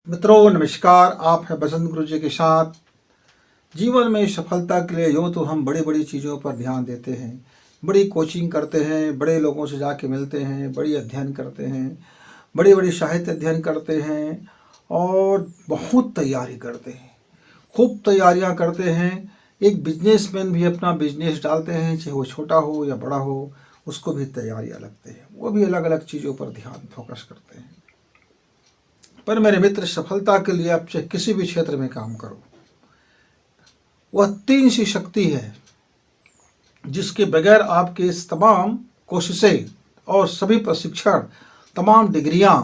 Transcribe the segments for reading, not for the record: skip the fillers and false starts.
मित्रों नमस्कार। आप हैं बसंत गुरु जी के साथ। जीवन में सफलता के लिए यूँ तो हम बड़ी बड़ी चीज़ों पर ध्यान देते हैं, बड़ी कोचिंग करते हैं, बड़े लोगों से जाके मिलते हैं, बड़ी अध्ययन करते हैं, बड़ी बड़ी साहित्य अध्ययन करते हैं और बहुत तैयारी करते हैं, खूब तैयारियां करते हैं। एक बिजनेसमैन भी अपना बिजनेस डालते हैं, चाहे वो छोटा हो या बड़ा हो, उसको भी तैयारियां लगते हैं, वो भी अलग अलग चीज़ों पर ध्यान फोकस करते हैं। पर मेरे मित्र, सफलता के लिए आप चाहे किसी भी क्षेत्र में काम करो, वह तीन सी शक्ति है जिसके बगैर आपके इस तमाम कोशिशें और सभी प्रशिक्षण, तमाम डिग्रियां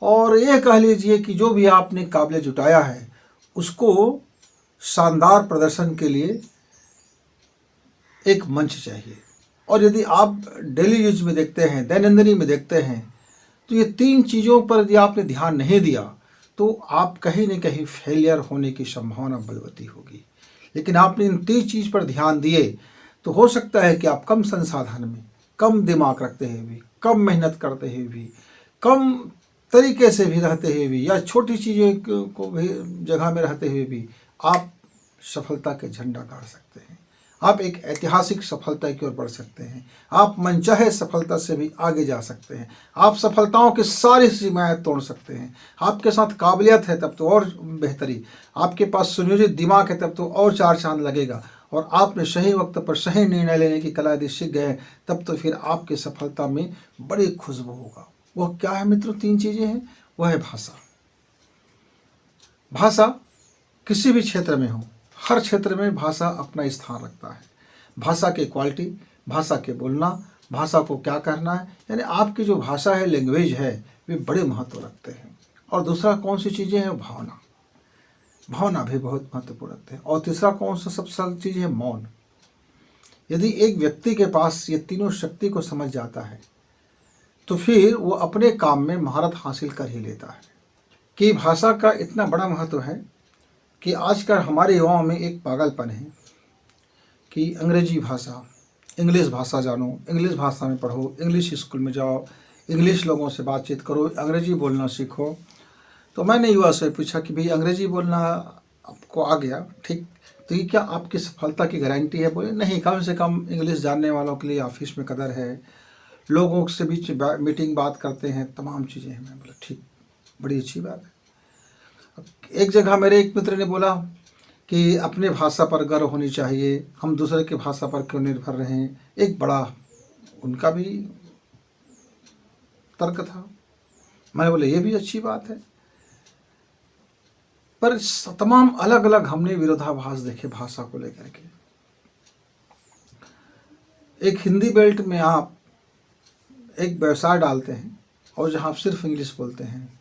और ये कह लीजिए कि जो भी आपने काबिलियत जुटाया है, उसको शानदार प्रदर्शन के लिए एक मंच चाहिए। और यदि आप डेली यूज में देखते हैं, दैनंदिनी में देखते हैं, तो ये तीन चीज़ों पर यदि आपने ध्यान नहीं दिया तो आप कहीं न कहीं फेलियर होने की संभावना बलवती होगी। लेकिन आपने इन तीन चीज़ पर ध्यान दिए तो हो सकता है कि आप कम संसाधन में, कम दिमाग रखते हुए भी, कम मेहनत करते हुए भी, कम तरीके से भी रहते हुए भी, या छोटी चीज़ों को भी जगह में रहते हुए भी आप सफलता के झंडा गाड़ सकते हैं। आप एक ऐतिहासिक सफलता की ओर बढ़ सकते हैं। आप मनचाहे सफलता से भी आगे जा सकते हैं। आप सफलताओं की सारी सीमाएं तोड़ सकते हैं। आपके साथ काबिलियत है तब तो और बेहतरी, आपके पास सुनियोजित दिमाग है तब तो और चार चांद लगेगा, और आपने सही वक्त पर सही निर्णय लेने की कला यदि सीख गए तब तो फिर आपकी सफलता में बड़ी खुशबू होगा। वह क्या है मित्रों? तीन चीज़ें हैं। वह है भाषा। भाषा किसी भी क्षेत्र में हो, हर क्षेत्र में भाषा अपना स्थान रखता है। भाषा की क्वालिटी, भाषा के बोलना, भाषा को क्या करना है, यानी आपकी जो भाषा है, लैंग्वेज है, वे बड़े महत्व रखते हैं। और दूसरा कौन सी चीज़ें हैं? भावना। भावना भी बहुत महत्वपूर्ण रखते हैं। और तीसरा कौन सा सबसे अलग चीज़ है? मौन। यदि एक व्यक्ति के पास ये तीनों शक्ति को समझ जाता है तो फिर वो अपने काम में महारत हासिल कर ही लेता है। कि भाषा का इतना बड़ा महत्व है कि आजकल हमारे युवाओं में एक पागलपन है कि अंग्रेजी भाषा, इंग्लिश भाषा जानो, इंग्लिश भाषा में पढ़ो, इंग्लिश स्कूल में जाओ, इंग्लिश लोगों से बातचीत करो, अंग्रेजी बोलना सीखो। तो मैंने युवा से पूछा कि भाई अंग्रेजी बोलना आपको आ गया, ठीक, तो ये क्या आपकी सफलता की गारंटी है? बोले नहीं, कम से कम इंग्लिश जानने वालों के लिए ऑफिस में कदर है, लोगों से बीच मीटिंग बात करते हैं, तमाम चीज़ें हैं। मैं बोला ठीक, बड़ी अच्छी बात है। एक जगह मेरे एक मित्र ने बोला कि अपने भाषा पर गर्व होनी चाहिए, हम दूसरे की भाषा पर क्यों निर्भर रहें। एक बड़ा उनका भी तर्क था। मैंने बोला ये भी अच्छी बात है। पर तमाम अलग अलग हमने विरोधाभास देखे भाषा को लेकर के। एक हिंदी बेल्ट में आप एक व्यवसाय डालते हैं और जहाँ आप सिर्फ इंग्लिश बोलते हैं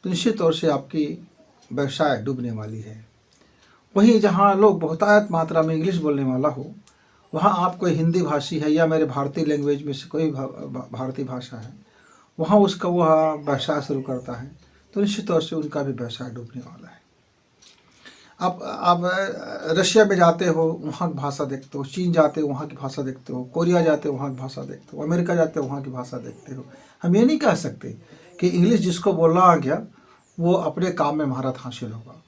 तो निश्चित तौर से आपकी व्यवसाय डूबने वाली है। वहीं जहाँ लोग बहुतायत मात्रा में इंग्लिश बोलने वाला हो, वहाँ आप कोई हिंदी भाषी है या मेरे भारतीय लैंग्वेज में से कोई भारतीय भाषा है, वहाँ उसका वह व्यवसाय शुरू करता है तो निश्चित तौर से उनका भी व्यवसाय डूबने वाला है। आप रशिया में जाते हो, वहाँ की भाषा देखते हो, चीन जाते हो, वहाँ की भाषा देखते हो, कोरिया जाते हो, वहाँ की भाषा देखते हो, अमेरिका जाते हो, वहाँ की भाषा देखते हो। हम ये नहीं कह सकते कि इंग्लिश जिसको बोलना आ गया वो अपने काम में महारत हासिल होगा।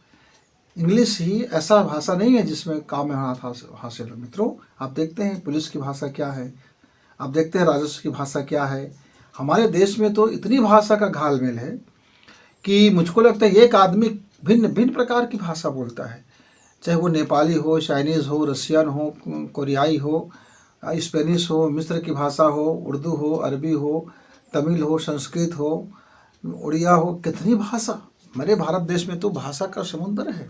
इंग्लिश ही ऐसा भाषा नहीं है जिसमें काम में महारत हासिल हो। मित्रों, आप देखते हैं पुलिस की भाषा क्या है, आप देखते हैं राजस्व की भाषा क्या है। हमारे देश में तो इतनी भाषा का घालमेल है कि मुझको लगता है एक आदमी भिन्न भिन्न प्रकार की भाषा बोलता है, चाहे वो नेपाली हो, चाइनीज़ हो, रशियन हो, कोरियाई हो, स्पेनिश हो, मिस्र की भाषा हो, उर्दू हो, अरबी हो, तमिल हो, संस्कृत हो, उड़िया हो, कितनी भाषा। हमारे भारत देश में तो भाषा का समुद्र है।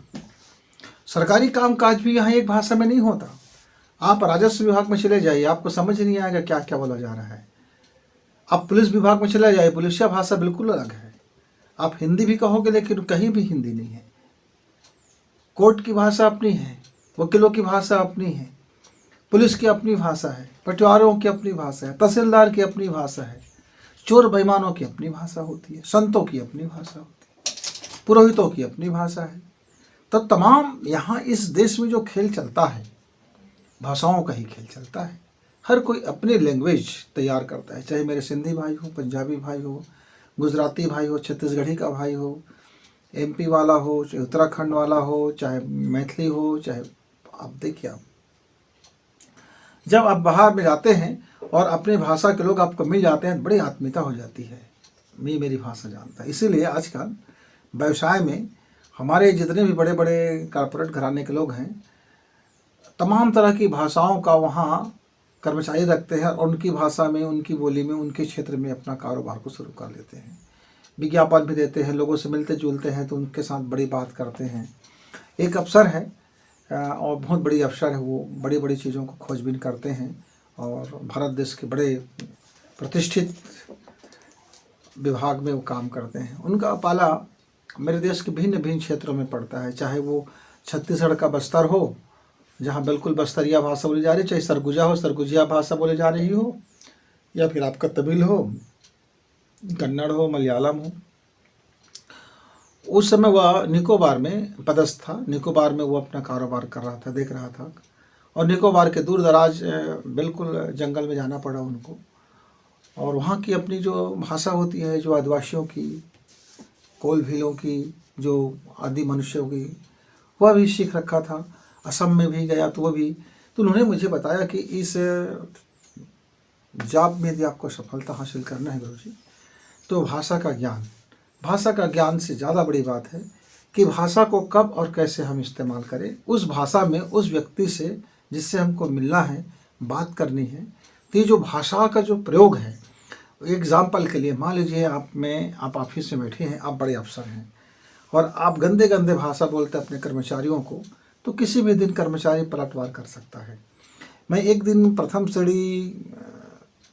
सरकारी कामकाज भी यहाँ एक भाषा में नहीं होता। आप राजस्व विभाग में चले जाइए, आपको समझ नहीं आएगा क्या क्या बोला जा रहा है। आप पुलिस विभाग में चले जाइए, पुलिसिया भाषा बिल्कुल अलग है। आप हिंदी भी कहोगे लेकिन कहीं भी हिंदी नहीं है। कोर्ट की भाषा अपनी है, वकीलों की भाषा अपनी है, पुलिस की अपनी भाषा है, पटवारों की अपनी भाषा है, तहसीलदार की अपनी भाषा है, चोर बेईमानों की अपनी भाषा होती है, संतों की अपनी भाषा होती है, पुरोहितों की अपनी भाषा है। तो तमाम यहाँ इस देश में जो खेल चलता है, भाषाओं का ही खेल चलता है। हर कोई अपनी लैंग्वेज तैयार करता है, चाहे मेरे सिंधी भाई हो, पंजाबी भाई हो, गुजराती भाई हो, छत्तीसगढ़ी का भाई हो, एमपी वाला हो, चाहे उत्तराखंड वाला हो, चाहे मैथिली हो, चाहे आप देखिए, आप जब आप बाहर में जाते हैं और अपनी भाषा के लोग आपको मिल जाते हैं, बड़ी आत्मीयता हो जाती है, मैं मेरी भाषा जानता है। इसीलिए आजकल व्यवसाय में हमारे जितने भी बड़े बड़े कॉरपोरेट घराने के लोग हैं, तमाम तरह की भाषाओं का वहाँ कर्मचारी रखते हैं और उनकी भाषा में, उनकी बोली में, उनके क्षेत्र में अपना कारोबार को शुरू कर लेते हैं। विज्ञापन भी देते हैं, लोगों से मिलते जुलते हैं तो उनके साथ बड़ी बात करते हैं। एक अफसर है और बहुत बड़ी अफसर है, वो बड़ी बड़ी चीज़ों को खोजबीन करते हैं और भारत देश के बड़े प्रतिष्ठित विभाग में वो काम करते हैं। उनका पाला मेरे देश के भिन्न भिन्न क्षेत्रों में पड़ता है, चाहे वो छत्तीसगढ़ का बस्तर हो, जहाँ बिल्कुल बस्तरिया भाषा बोली जा रही है, चाहे सरगुजा हो, सरगुजिया भाषा बोली जा रही हो, या फिर आपका तमिल हो, कन्नड़ हो, मलयालम हो। उस समय वह निकोबार में पदस्थ था, निकोबार में वो अपना कारोबार कर रहा था, देख रहा था। और निकोबार के दूर दराज बिल्कुल जंगल में जाना पड़ा उनको, और वहाँ की अपनी जो भाषा होती है, जो आदिवासियों की, कोल भीलों की, जो आदि मनुष्यों की, वह भी सीख रखा था। असम में भी गया तो वह भी, तो उन्होंने मुझे बताया कि इस जॉब में यदि आपको सफलता हासिल करना है गुरुजी, तो भाषा का ज्ञान से ज़्यादा बड़ी बात है कि भाषा को कब और कैसे हम इस्तेमाल करें, उस भाषा में उस व्यक्ति से जिससे हमको मिलना है, बात करनी है। तो ये जो भाषा का जो प्रयोग है, एग्जाम्पल के लिए मान लीजिए आप ऑफिस में बैठे हैं, आप बड़े अफसर हैं और आप गंदे गंदे भाषा बोलते हैं अपने कर्मचारियों को, तो किसी भी दिन कर्मचारी पलटवार कर सकता है। मैं एक दिन प्रथम श्रेणी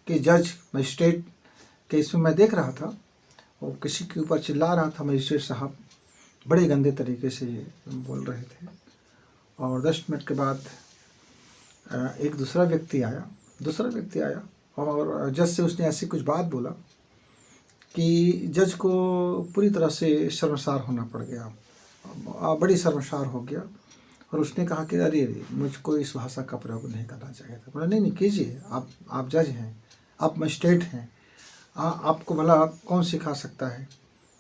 के जज मजिस्ट्रेट के इसमें मैं देख रहा था, वो किसी के ऊपर चिल्ला रहा था मजिस्ट्रेट साहब, बड़े गंदे तरीके से बोल रहे थे। और 10 मिनट के बाद एक दूसरा व्यक्ति आया और जज से उसने ऐसी कुछ बात बोला कि जज को पूरी तरह से शर्मसार होना पड़ गया, बड़ी शर्मसार हो गया। और उसने कहा कि अरे मुझको इस भाषा का प्रयोग नहीं करना चाहिए था। बोला नहीं कीजिए, आप जज हैं, आप मजिस्ट्रेट हैं, आपको भला कौन सिखा सकता है?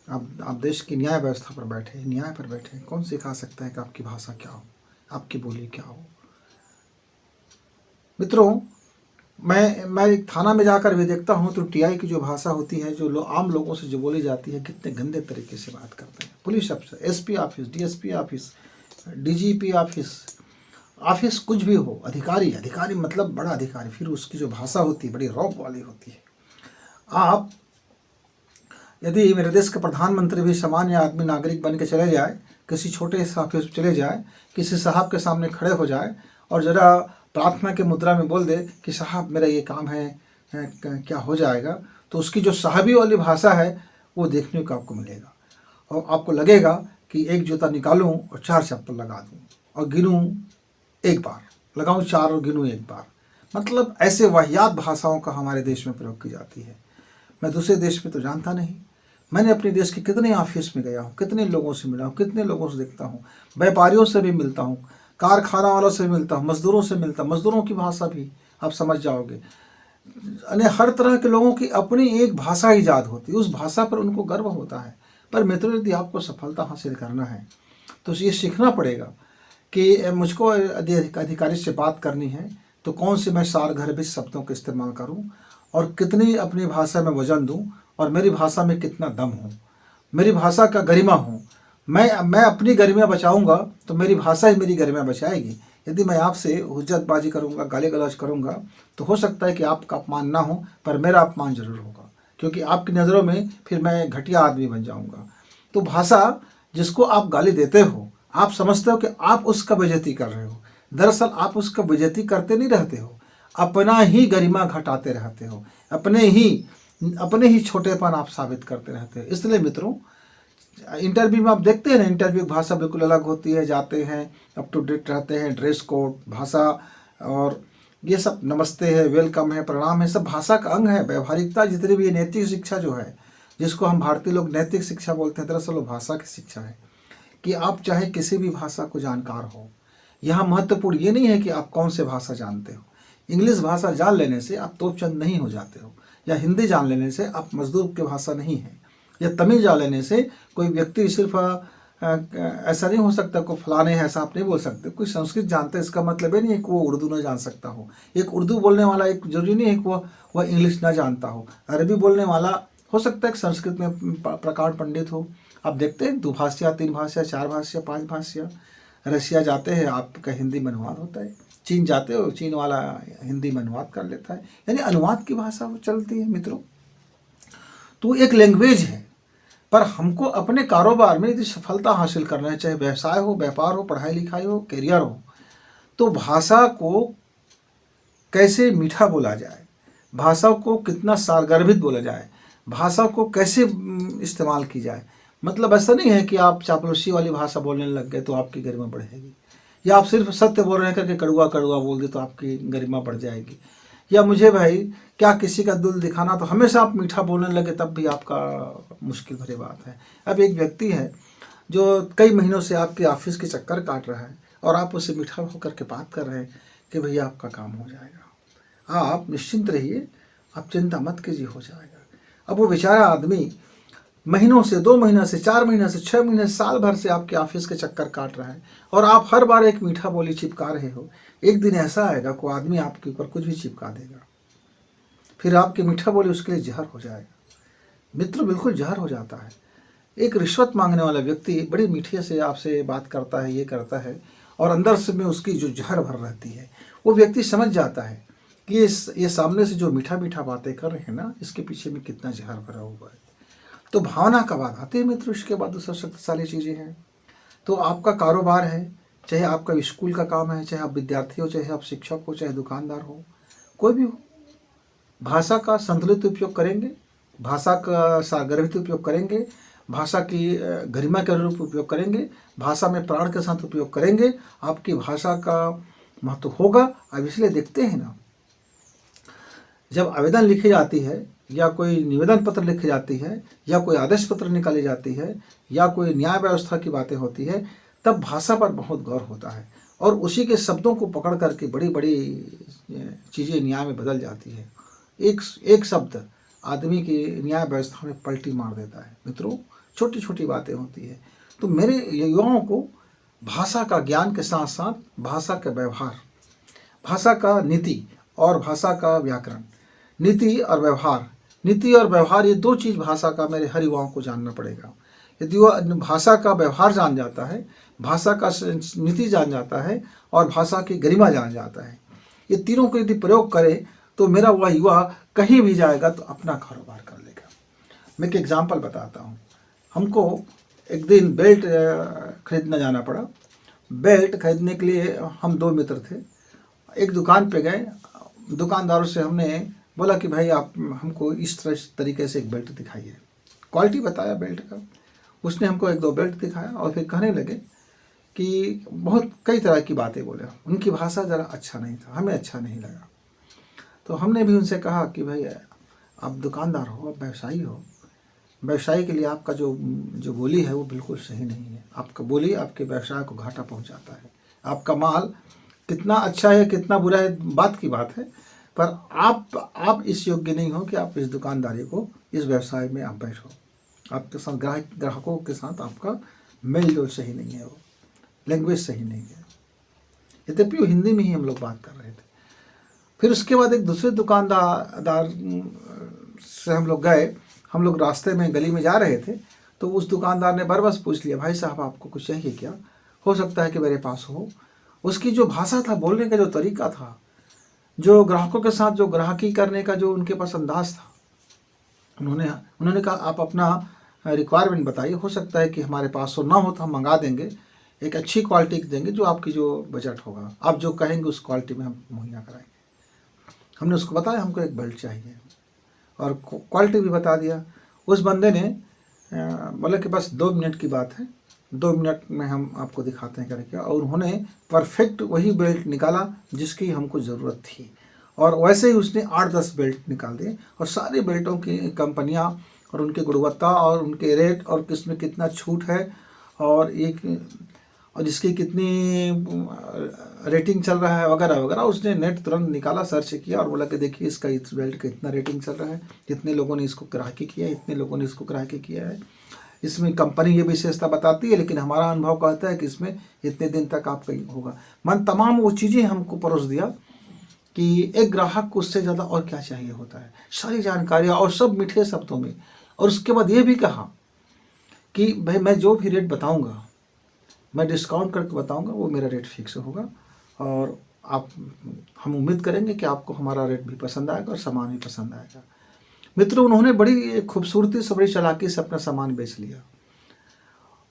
आप देश की न्याय व्यवस्था पर बैठे, न्याय पर बैठे, कौन सिखा सकता है कि आपकी भाषा क्या हो, आपकी बोली क्या हो? मित्रों, मैं एक थाना में जाकर भी देखता हूँ तो टीआई की जो भाषा होती है, जो आम लोगों से जो बोली जाती है, कितने गंदे तरीके से बात करते हैं। पुलिस अफसर, SP office, DSP office, DGP office कुछ भी हो, अधिकारी मतलब बड़ा अधिकारी, फिर उसकी जो भाषा होती है बड़ी रौब वाली होती है। आप यदि मेरे देश के प्रधानमंत्री भी सामान्य आदमी नागरिक बन के चले जाए, किसी छोटे से ऑफिस चले जाए, किसी साहब के सामने खड़े हो जाए और ज़रा प्रार्थना के मुद्रा में बोल दे कि साहब मेरा ये काम है, क्या हो जाएगा, तो उसकी जो साहबी वाली भाषा है वो देखने को आपको मिलेगा और आपको लगेगा कि एक जूता निकालूं और 4 चप्पल लगा दूं और गिनूं एक बार, लगाऊं 4 और गिनूं एक बार। मतलब ऐसे वाहियात भाषाओं का हमारे देश में प्रयोग की जाती है। मैं दूसरे देश में तो जानता नहीं। मैंने अपने देश के कितने ऑफिस में गया हूँ, कितने लोगों से मिला हूँ, कितने लोगों से देखता हूँ, व्यापारियों से भी मिलता हूँ, कारखाना वालों से मिलता हूँ, मजदूरों से मिलता हूँ। मजदूरों की भाषा भी आप समझ जाओगे, यानी हर तरह के लोगों की अपनी एक भाषा ईजाद होती है, उस भाषा पर उनको गर्व होता है। पर मित्रों, यदि आपको सफलता हासिल करना है तो ये सीखना पड़ेगा कि मुझको अधिकारी से बात करनी है तो कौन से मैं सारगर्भित शब्दों का इस्तेमाल करूं और कितनी अपनी भाषा में वजन दूं और मेरी भाषा में कितना दम हो, मेरी भाषा का गरिमा हो। मैं अपनी गरिमा बचाऊंगा तो मेरी भाषा ही मेरी गरिमा बचाएगी। यदि मैं आपसे हुज्जतबाजी करूंगा, गाली गलौज करूंगा, तो हो सकता है कि आपका अपमान ना हो पर मेरा अपमान जरूर होगा, क्योंकि आपकी नज़रों में फिर मैं घटिया आदमी बन जाऊंगा। तो भाषा जिसको आप गाली देते हो, आप समझते हो कि आप उसका बेइज्जती कर रहे हो, दरअसल आप उसका बेइज्जती करते नहीं रहते हो, अपना ही गरिमा घटाते रहते हो, अपने ही छोटेपन आप साबित करते रहते हो। इसलिए मित्रों, इंटरव्यू में आप देखते हैं ना, इंटरव्यू भाषा बिल्कुल अलग होती है, जाते हैं अप टू डेट रहते हैं, ड्रेस कोड, भाषा और ये सब नमस्ते है, वेलकम है, प्रणाम है, सब भाषा का अंग है। व्यवहारिकता जितनी भी नैतिक शिक्षा जो है, जिसको हम भारतीय लोग नैतिक शिक्षा बोलते हैं, दरअसल वो भाषा की शिक्षा है कि आप चाहे किसी भी भाषा को जानकार हो। यहाँ महत्वपूर्ण ये नहीं है कि आप कौन से भाषा जानते हो। इंग्लिश भाषा जान लेने से आप तोपचंद नहीं हो जाते हो, या हिंदी जान लेने से आप मजदूर की भाषा नहीं है। या तमिल जा लेने से कोई व्यक्ति सिर्फ ऐसा नहीं हो सकता को फलाने है, ऐसा आप नहीं बोल सकते। कोई संस्कृत जानता है इसका मतलब है नहीं है कि वो उर्दू ना जान सकता हो। एक उर्दू बोलने वाला एक जरूरी नहीं है कि वह इंग्लिश ना जानता हो। अरबी बोलने वाला हो सकता है कि संस्कृत में प्रकांड पंडित हो। आप देखते हैं 2 भाषा, 3 भाषा, 4 भाषा, 5 भाषा। रशिया जाते हैं आपका हिंदी में अनुवाद होता है, चीन जाते हो चीन वाला हिंदी में अनुवाद कर लेता है, यानी अनुवाद की भाषा वो चलती है मित्रों। तो एक लैंग्वेज है। पर हमको अपने कारोबार में यदि सफलता हासिल करना है, चाहे व्यवसाय हो, व्यापार हो, पढ़ाई लिखाई हो, करियर हो, तो भाषा को कैसे मीठा बोला जाए, भाषा को कितना सारगर्भित बोला जाए, भाषा को कैसे इस्तेमाल की जाए। मतलब ऐसा नहीं है कि आप चापलूसी वाली भाषा बोलने लग गए तो आपकी गरिमा बढ़ेगी, या आप सिर्फ सत्य बोल रहे हैं करके कड़वा कड़वा बोल दे तो आपकी गरिमा बढ़ जाएगी, या मुझे भाई क्या किसी का दिल दिखाना, तो हमेशा आप मीठा बोलने लगे तब भी आपका मुश्किल भरी बात है। अब एक व्यक्ति है जो कई महीनों से आपके ऑफिस के चक्कर काट रहा है और आप उससे मीठा होकर के बात कर रहे हैं कि भैया आपका काम हो जाएगा, आप निश्चिंत रहिए, आप चिंता मत कीजिए, हो जाएगा। अब वो बेचारा आदमी महीनों से, 2 महीना से, 4 महीना से, 6 महीने, साल भर से आपके ऑफिस के चक्कर काट रहा है और आप हर बार एक मीठा बोली चिपका रहे हो। एक दिन ऐसा आएगा कोई आदमी आपके ऊपर कुछ भी चिपका देगा, फिर आपकी मीठा बोली उसके लिए जहर हो जाएगा। मित्र, बिल्कुल जहर हो जाता है। एक रिश्वत मांगने वाला व्यक्ति बड़ी मीठे से आपसे बात करता है, ये करता है, और अंदर से में उसकी जो जहर भर रहती है, वो व्यक्ति समझ जाता है कि ये सामने से जो मीठा मीठा बातें कर रहे हैं ना, इसके पीछे में कितना जहर भरा हुआ है। तो भावना का बात आती है मित्र, इसके बाद दूसरा शक्तिशाली चीज़ें हैं। तो आपका कारोबार है, चाहे आपका स्कूल का काम है, चाहे आप विद्यार्थी हो, चाहे आप शिक्षक हो, चाहे दुकानदार हो, कोई भी हो, भाषा का संतुलित उपयोग करेंगे, भाषा का सारगर्भित उपयोग करेंगे, भाषा की गरिमा के अनुरूप उपयोग करेंगे, भाषा में प्राण के साथ उपयोग करेंगे, आपकी भाषा का महत्व होगा। अब इसलिए देखते हैं ना, जब आवेदन लिखी जाती है या कोई निवेदन पत्र लिखी जाती है या कोई आदेश पत्र निकाली जाती है या कोई न्याय व्यवस्था की बातें होती है, तब भाषा पर बहुत गौर होता है और उसी के शब्दों को पकड़ करके बड़ी बड़ी चीज़ें न्याय में बदल जाती है। एक शब्द आदमी की न्याय व्यवस्था में पलटी मार देता है। मित्रों, छोटी छोटी बातें होती है। तो मेरे युवाओं को भाषा का ज्ञान के साथ साथ भाषा का व्यवहार, भाषा का नीति और भाषा का व्याकरण, नीति और व्यवहार, नीति और व्यवहार, ये 2 चीज़ भाषा का मेरे हर युवाओं को जानना पड़ेगा। यदि वो भाषा का व्यवहार जान जाता है, भाषा का नीति जान जाता है और भाषा की गरिमा जान जाता है, ये तीनों को यदि प्रयोग करे तो मेरा वह युवा कहीं भी जाएगा तो अपना कारोबार कर लेगा। मैं एक एग्जाम्पल बताता हूँ। हमको एक दिन बेल्ट खरीदने जाना पड़ा। बेल्ट खरीदने के लिए हम 2 मित्र थे। एक दुकान पे गए, दुकानदारों से हमने बोला कि भाई आप हमको इस तरीके से एक बेल्ट दिखाइए। क्वालिटी बताया बेल्ट का, उसने हमको 1-2 बेल्ट दिखाया और फिर कहने लगे कि बहुत कई तरह की बातें बोले। उनकी भाषा ज़रा अच्छा नहीं था, हमें अच्छा नहीं लगा। तो हमने भी उनसे कहा कि भाई आप दुकानदार हो, आप व्यवसायी हो, व्यवसायी के लिए आपका जो बोली है वो बिल्कुल सही नहीं है। आपका बोली आपके व्यवसाय को घाटा पहुंचाता है। आपका माल कितना अच्छा है कितना बुरा है बात की बात है, पर आप इस योग्य नहीं हो कि आप इस दुकानदारी को, इस व्यवसाय में आप बैठो। आपके साथ ग्राहकों के साथ आपका मेल जोल सही नहीं है, वो लैंग्वेज सही नहीं है। यद्यपि वो हिंदी में ही हम लोग बात कर रहे थे। फिर उसके बाद एक दूसरे दुकानदार से हम लोग गए। हम लोग रास्ते में गली में जा रहे थे तो उस दुकानदार ने बरबस पूछ लिया, भाई साहब आपको कुछ चाहिए क्या? हो सकता है कि मेरे पास हो। उसकी जो भाषा था, बोलने का जो तरीका था, जो ग्राहकों के साथ जो ग्राहकी करने का जो उनके पास अंदाज था, उन्होंने कहा आप अपना रिक्वायरमेंट बताइए, हो सकता है कि हमारे पास हो, ना हो तो हम मंगा देंगे, एक अच्छी क्वालिटी देंगे, जो आपकी जो बजट होगा, आप जो कहेंगे उस क्वालिटी में हम मुहैया कराएंगे। हमने उसको बताया हमको एक बेल्ट चाहिए और क्वालिटी भी बता दिया। उस बंदे ने बोला कि बस 2 मिनट की बात है, 2 मिनट में हम आपको दिखाते हैं करके, और उन्होंने परफेक्ट वही बेल्ट निकाला जिसकी हमको ज़रूरत थी। और वैसे ही उसने 8-10 बेल्ट निकाल दिए और सारे बेल्टों की कंपनियां और उनकी गुणवत्ता और उनके रेट और किसमें कितना छूट है और एक और जिसकी कितनी रेटिंग चल रहा है वगैरह वगैरह, उसने नेट तुरंत निकाला, सर्च किया और बोला कि देखिए इसका इस बेल्ट का इतना रेटिंग चल रहा है, इतने लोगों ने इसको ग्राहकी किया है, इतने लोगों ने इसको ग्राहकी किया है, इसमें कंपनी ये विशेषता बताती है, लेकिन हमारा अनुभव कहता है कि इसमें इतने दिन तक आपका होगा। मन तमाम वो चीज़ें हमको परोस दिया कि एक ग्राहक को उससे ज़्यादा और क्या चाहिए होता है, सारी जानकारियाँ और सब मीठे शब्दों में। और उसके बाद ये भी कहा कि भाई मैं जो भी रेट बताऊंगा, मैं डिस्काउंट करके बताऊंगा, वो मेरा रेट फिक्स होगा और हम उम्मीद करेंगे कि आपको हमारा रेट भी पसंद आएगा और सामान भी पसंद आएगा। मित्रों, उन्होंने बड़ी खूबसूरती से, बड़ी चालाकी से अपना सामान बेच लिया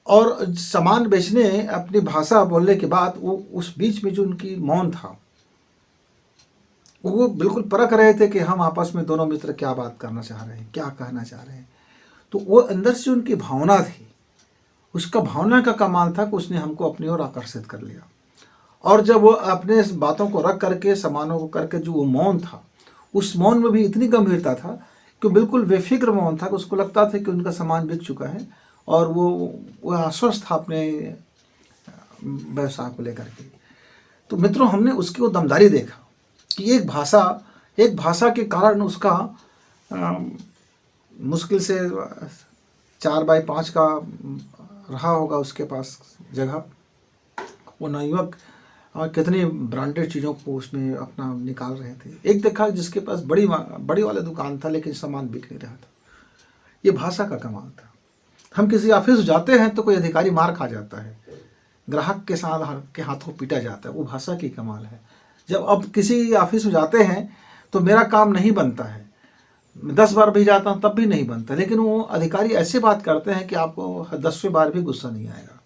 और सामान बेचने, अपनी भाषा बोलने के बाद वो उस बीच में जो उनकी मौन था, वो बिल्कुल परख रहे थे कि हम आपस में दोनों मित्र क्या बात करना चाह रहे हैं, क्या कहना चाह रहे हैं। तो वो अंदर से उनकी भावना थी, उसका भावना का कमाल था कि उसने हमको अपनी ओर आकर्षित कर लिया। और जब वो अपने बातों को रख करके, सामानों को करके, जो वो मौन था, उस मौन में भी इतनी गंभीरता था कि बिल्कुल बेफिक्र मौन था कि उसको लगता था कि उनका सामान बिक चुका है और वो आश्वस्त था अपने व्यवसाय को लेकर के। तो मित्रों, हमने उसकी वो दमदारी देखा कि एक भाषा के कारण उसका मुश्किल से 4x5 का रहा होगा उसके पास जगह। वो नवयुवक कितनी ब्रांडेड चीज़ों को उसमें अपना निकाल रहे थे। एक देखा जिसके पास बड़ी वाला दुकान था, लेकिन सामान बिक नहीं रहा था। ये भाषा का कमाल था। हम किसी ऑफिस जाते हैं तो कोई अधिकारी मार खा जाता है, ग्राहक के साथ के हाथों पीटा जाता है, वो भाषा की कमाल है। जब अब किसी ऑफिस में जाते हैं तो मेरा काम नहीं बनता है, 10 बार भी जाता हूँ तब भी नहीं बनता, लेकिन वो अधिकारी ऐसे बात करते हैं कि आपको 10वें बार भी गुस्सा नहीं आएगा,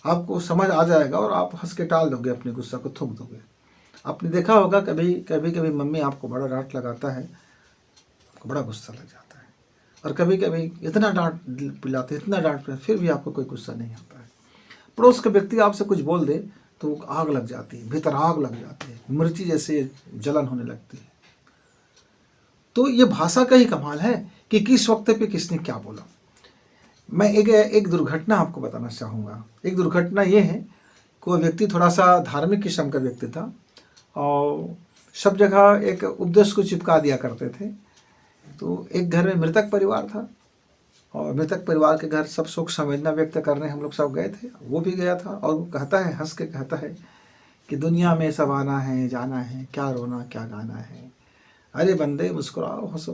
आपको समझ आ जाएगा और आप हंस के टाल दोगे, अपने गुस्सा को थूक दोगे। आपने देखा होगा कभी कभी मम्मी आपको बड़ा डांट लगाता है, आपको बड़ा गुस्सा लग जाता है, और कभी कभी इतना डांट पिलाते, इतना डांट पिलाते, फिर भी आपको कोई गुस्सा नहीं आता है। पड़ोस का व्यक्ति आपसे कुछ बोल दे तो आग लग जाती है, भीतर आग लग जाती है, मिर्ची जैसे जलन होने लगती है। तो ये भाषा का ही कमाल है कि किस वक्त पे किसने क्या बोला। मैं एक दुर्घटना आपको बताना चाहूँगा। एक दुर्घटना ये है, कोई व्यक्ति थोड़ा सा धार्मिक किस्म का व्यक्ति था और सब जगह एक उपदेश को चिपका दिया करते थे। तो एक घर में मृतक परिवार था और मृतक परिवार के घर सब शोक संवेदना व्यक्त करने हम लोग सब गए थे, वो भी गया था। और वो कहता है, हंस के कहता है कि दुनिया में सब आना है जाना है, क्या रोना क्या गाना है। अरे बंदे, मुस्कुराओ, हंसो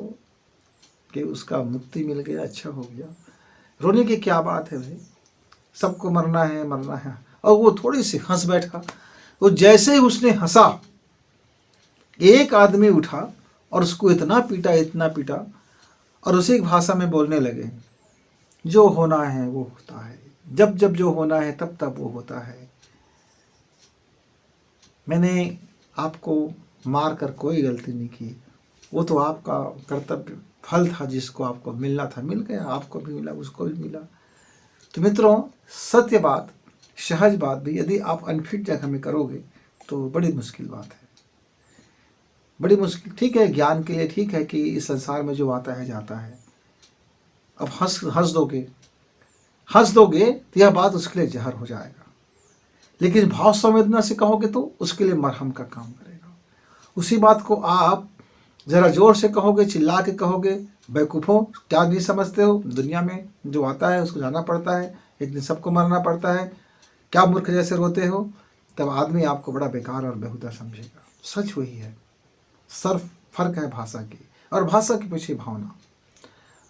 कि उसका मुक्ति मिल गया, अच्छा हो गया, रोने की क्या बात है भाई, सबको मरना है। और वो थोड़ी सी हंस बैठा। वो जैसे ही उसने हंसा, एक आदमी उठा और उसको इतना पीटा और उसी भाषा में बोलने लगे, जो होना है वो होता है, जब जो होना है तब वो होता है। मैंने आपको मार कर कोई गलती नहीं की, वो तो आपका कर्तव्य फल था, जिसको आपको मिलना था मिल गया, आपको भी मिला, उसको भी मिला। तो मित्रों, सत्य बात, सहज बात भी यदि आप अनफिट जगह में करोगे तो बड़ी मुश्किल बात है, बड़ी मुश्किल। ठीक है, ज्ञान के लिए ठीक है कि इस संसार में जो आता है जाता है। अब हंस दोगे तो यह बात उसके लिए जहर हो जाएगा, लेकिन भाव संवेदना से कहोगे तो उसके लिए मरहम का काम करेगा। उसी बात को आप ज़रा जोर से कहोगे, चिल्ला के कहोगे, बेवकूफ़ों क्या नहीं समझते हो, दुनिया में जो आता है उसको जाना पड़ता है, एक दिन सबको मरना पड़ता है, क्या मूर्ख जैसे रोते हो, तब आदमी आपको बड़ा बेकार और बेहुदा समझेगा। सच वही है, सिर्फ फर्क है भाषा की, और भाषा के पीछे भावना।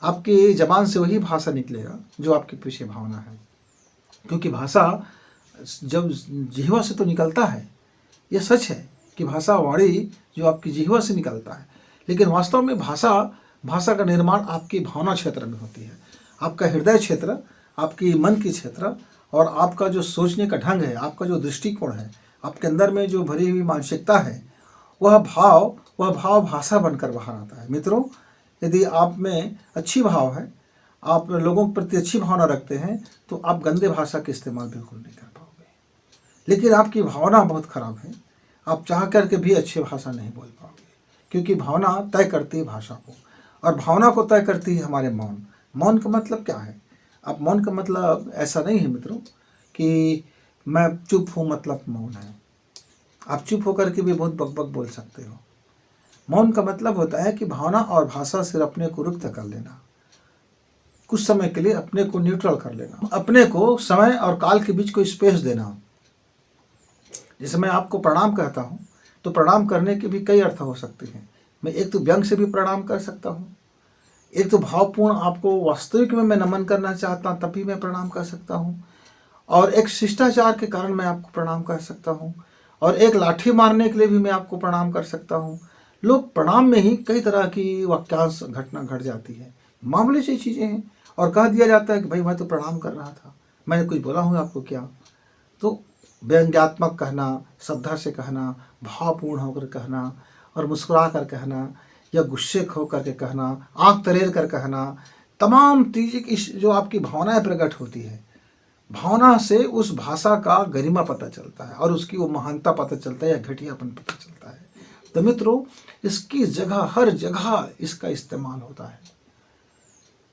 आपकी जबान से वही भाषा निकलेगा जो आपके पीछे भावना है, क्योंकि भाषा जब जिह्वा से तो निकलता है, यह सच है कि भाषा वाणी जो आपकी जिह्वा से निकलता है, लेकिन वास्तव में भाषा का निर्माण आपकी भावना क्षेत्र में होती है। आपका हृदय क्षेत्र, आपकी मन की क्षेत्र, और आपका जो सोचने का ढंग है, आपका जो दृष्टिकोण है, आपके अंदर में जो भरी हुई मानसिकता है, वह भाव भाषा बनकर बाहर आता है। मित्रों, यदि आप में अच्छी भाव है, आप लोगों के प्रति अच्छी भावना रखते हैं, तो आप गंदे भाषा का इस्तेमाल बिल्कुल नहीं कर पाओगे। लेकिन आपकी भावना बहुत खराब है, आप चाह करके भी अच्छी भाषा नहीं बोल पाओगे, क्योंकि भावना तय करती है भाषा को, और भावना को तय करती है हमारे मौन। मौन का मतलब क्या है? अब मौन का मतलब ऐसा नहीं है मित्रों कि मैं चुप हूँ मतलब मौन है। आप चुप होकर के भी बहुत बकबक बोल सकते हो। मौन का मतलब होता है कि भावना और भाषा से अपने को रुक्त कर लेना, कुछ समय के लिए अपने को न्यूट्रल कर लेना, अपने को समय और काल के बीच कोई स्पेस देना। जैसे मैं आपको प्रणाम कहता हूँ तो प्रणाम करने के भी कई अर्थ हो सकते हैं। मैं एक तो व्यंग से भी प्रणाम कर सकता हूँ, एक तो भावपूर्ण आपको वास्तविक में मैं नमन करना चाहता हूँ तब भी मैं प्रणाम कर सकता हूँ, और एक शिष्टाचार के कारण मैं आपको प्रणाम कर सकता हूँ, और एक लाठी मारने के लिए भी मैं आपको प्रणाम कर सकता हूँ। लोग प्रणाम में ही कई तरह की वाक्यांश घटना घट जाती है, मामूली सी चीज़ें हैं, और कह दिया जाता है कि भाई मैं तो प्रणाम कर रहा था, मैंने कुछ बोला हूँ आपको क्या। तो व्यंग्यात्मक कहना, श्रद्धा से कहना, भावपूर्ण होकर कहना, और मुस्कुरा कर कहना, या गुस्से होकर के कहना, आँख तरेर कर कहना, तमाम चीज़ें इस जो आपकी भावनाएं प्रकट होती है, भावना से उस भाषा का गरिमा पता चलता है और उसकी वो महानता पता चलता है या घटियापन पता चलता है। तो मित्रों, इसकी जगह हर जगह इसका इस्तेमाल होता है।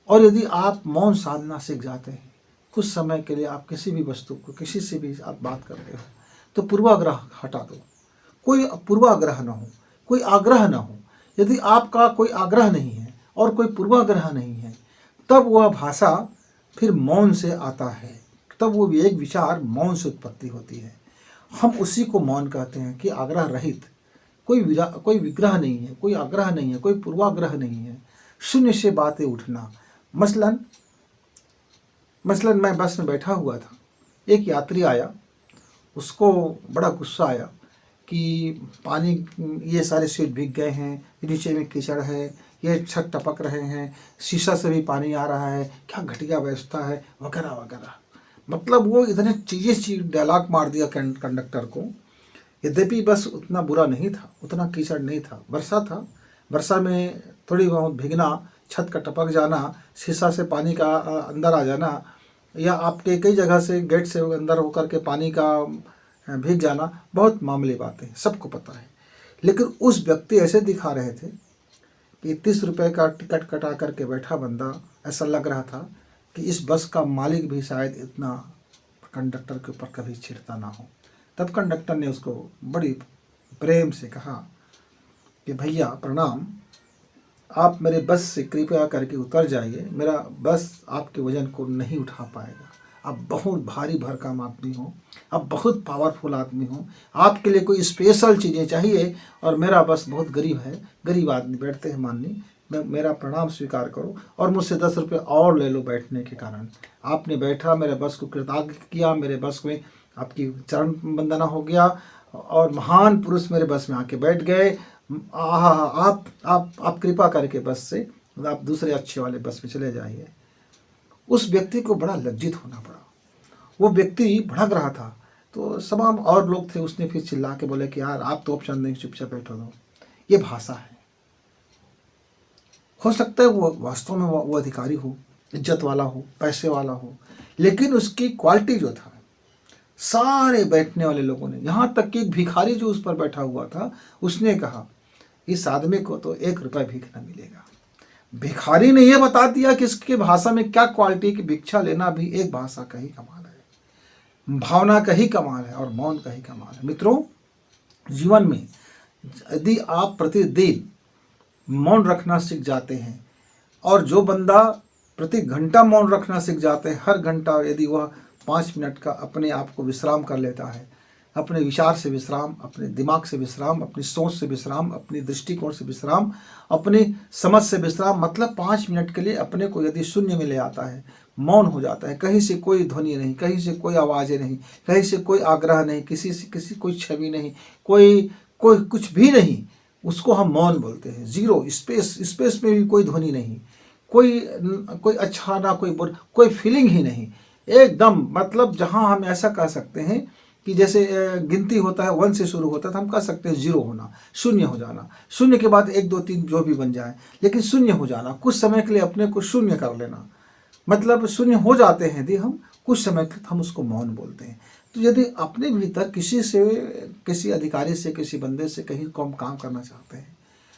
और यदि आप मौन साधना सीख जाते हैं, कुछ समय के लिए आप किसी भी वस्तु को, किसी से भी आप बात करते हो, तो पूर्वाग्रह हटा दो। कोई पूर्वाग्रह ना हो, कोई आग्रह ना हो। यदि आपका कोई आग्रह नहीं है और कोई पूर्वाग्रह नहीं है, तब वह भाषा फिर मौन से आता है, तब वो एक विचार मौन से उत्पत्ति होती है। हम उसी को मौन कहते हैं कि आग्रह रहित, कोई विग्रह नहीं है, कोई आग्रह नहीं है, कोई पूर्वाग्रह नहीं है, शून्य से बातें उठना। मसलन मैं बस में बैठा हुआ था, एक यात्री आया, उसको बड़ा गुस्सा आया कि पानी, ये सारे सीट भीग गए हैं, नीचे में कीचड़ है, ये छत टपक रहे हैं, शीशा से भी पानी आ रहा है, क्या घटिया व्यवस्था है, वगैरह वगैरह। मतलब वो इतने चीज़ें डायलॉग मार दिया कंडक्टर को। यद्यपि बस उतना बुरा नहीं था, उतना कीचड़ नहीं था, वर्षा था, वर्षा में थोड़ी बहुत भीगना, छत का टपक जाना, शीशा से पानी का अंदर आ जाना, या आपके कई जगह से गेट से अंदर होकर के पानी का भीग जाना, बहुत मामूली बातें, सबको पता है। लेकिन उस व्यक्ति ऐसे दिखा रहे थे कि 30 रुपये का टिकट कटा करके बैठा बंदा, ऐसा लग रहा था कि इस बस का मालिक भी शायद इतना कंडक्टर के ऊपर कभी छिड़ता ना हो। तब कंडक्टर ने उसको बड़ी प्रेम से कहा कि भैया प्रणाम, आप मेरे बस से कृपया करके उतर जाइए, मेरा बस आपके वज़न को नहीं उठा पाएगा। आप बहुत भारी भरकम आदमी हो, आप बहुत पावरफुल आदमी हो, आपके लिए कोई स्पेशल चीज़ें चाहिए, और मेरा बस बहुत गरीब है, गरीब आदमी बैठते हैं माननी, मेरा प्रणाम स्वीकार करो और मुझसे 10 रुपये और ले लो बैठने के कारण। आपने बैठा, मेरे बस को कृतज्ञ किया, मेरे बस में आपकी चरण वंदना हो गया, और महान पुरुष मेरे बस में आके बैठ गए। आप कृपा करके बस से आप दूसरे अच्छे वाले बस में चले जाइए। उस व्यक्ति को बड़ा लज्जित होना पड़ा, वो व्यक्ति भड़क रहा था। तो तमाम और लोग थे, उसने फिर चिल्ला के बोले कि यार आप तो ऑप्शन नहीं, चुपचाप बैठो दो। ये भाषा है। हो सकता है वो वास्तव में वो अधिकारी हो, इज्जत वाला हो, पैसे वाला हो, लेकिन उसकी क्वालिटी जो था, सारे बैठने वाले लोगों ने, यहाँ तक कि एक भिखारी जो उस पर बैठा हुआ था, उसने कहा इस आदमी को तो 1 रुपया भीख न मिलेगा। भिखारी ने यह बता दिया कि इसके भाषा में क्या क्वालिटी की, भिक्षा लेना भी एक भाषा का ही कमाल है, भावना का ही कमाल है, और मौन का ही कमाल है। मित्रों, जीवन में यदि आप प्रतिदिन मौन रखना सीख जाते हैं, और जो बंदा प्रति घंटा मौन रखना सीख जाते हैं, हर घंटा यदि वह 5 मिनट का अपने आप को विश्राम कर लेता है, अपने विचार से विश्राम, अपने दिमाग से विश्राम, अपनी सोच से विश्राम, अपनी दृष्टिकोण से विश्राम, अपनी समझ से विश्राम, मतलब 5 मिनट के लिए अपने को यदि शून्य में ले आता है, मौन हो जाता है, कहीं से कोई ध्वनि नहीं, कहीं से कोई आवाज़ें नहीं, कहीं से कोई आग्रह नहीं, किसी से किसी कोई छवि नहीं, कोई कोई कुछ भी नहीं, उसको हम मौन बोलते हैं। जीरो स्पेस में भी कोई ध्वनि नहीं, कोई कोई अच्छा ना कोई बुरा, कोई फीलिंग ही नहीं, एकदम, मतलब जहाँ हम ऐसा कह सकते हैं कि जैसे गिनती होता है 1 से शुरू होता है, तो हम कह सकते हैं 0 होना, शून्य हो जाना, शून्य के बाद 1 2 3 जो भी बन जाए, लेकिन शून्य हो जाना, कुछ समय के लिए अपने को शून्य कर लेना, मतलब शून्य हो जाते हैं यदि हम कुछ समय तक, हम उसको मौन बोलते हैं। तो यदि अपने भीतर किसी से, किसी अधिकारी से, किसी बंदे से कहीं कम काम करना चाहते हैं,